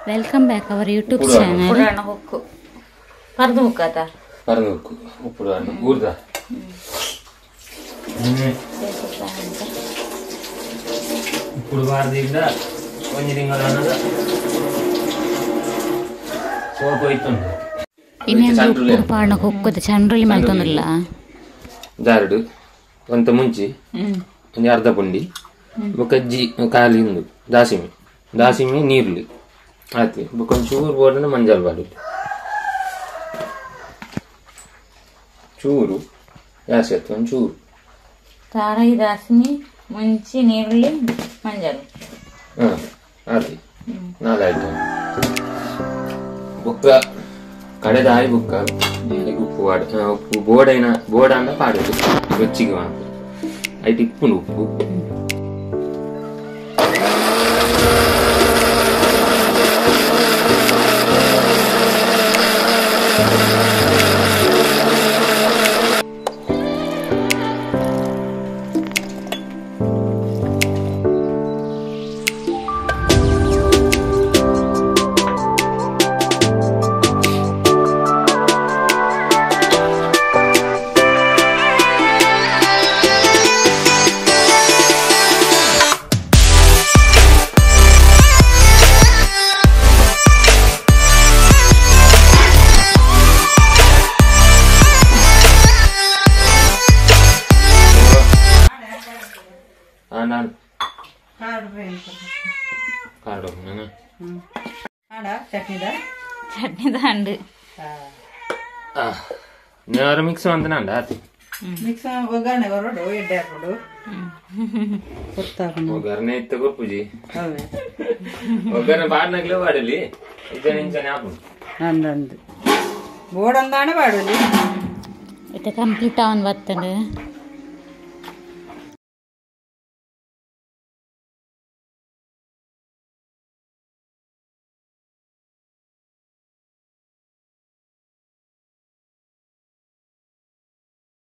Welcome back our YouTube channel. ఇప్పుడు వారి దగ్గర కొంచెం చండ్రులు మళ్తుందిಲ್ಲ జారుడు కొంత ముంచి కొంచెం అర్ಧ ಪುಂಡಿ ఒక ఖాళీ ఉంది దాసిమి నీళ్ళు అది కొంచెం చూరు పోవడం మంజాలు పడు చూరు వేసేస్తాం చూరు తారాయి దాసిమి ముంచి నీళ్ళు మంజాలు అది నాలుగు ఐటమ్ బుక్క కడదాయి బుక్క ఉప్పు ఉప్పు బోడైనా పాడదు రుచిగా మనకు అయితే ఉప్పు ಚಟ್ನಿದ ಅಂಡು ಮಿಕ್ಸ್ ಅಂದನಂಡ ಮಿಕ್ಸ್ ಒಗ್ಗರಣೆ ಹೊರಡು ಎಡ್ಡೆ ಹಾಕೊಂಡು ಒಗ್ಗರಣೆ ಇತ್ತ ಗೊಪ್ಪುಜಿ ಒಗ್ಗರಣೆ ಬಾಡ್ನಾಗ್ಲೇ ವಾಡಲಿ ಇಂಚನೆ ಹಾಕೊಂಡು ಅಂದಂದು ಬೋರ್ಡ್ ಅಂದಾನೆ ವಾಡಲಿ ಇತ್ತ ಕಂಪ್ಲೀಟ್ ಅವನ್ ಬರ್ತದೆ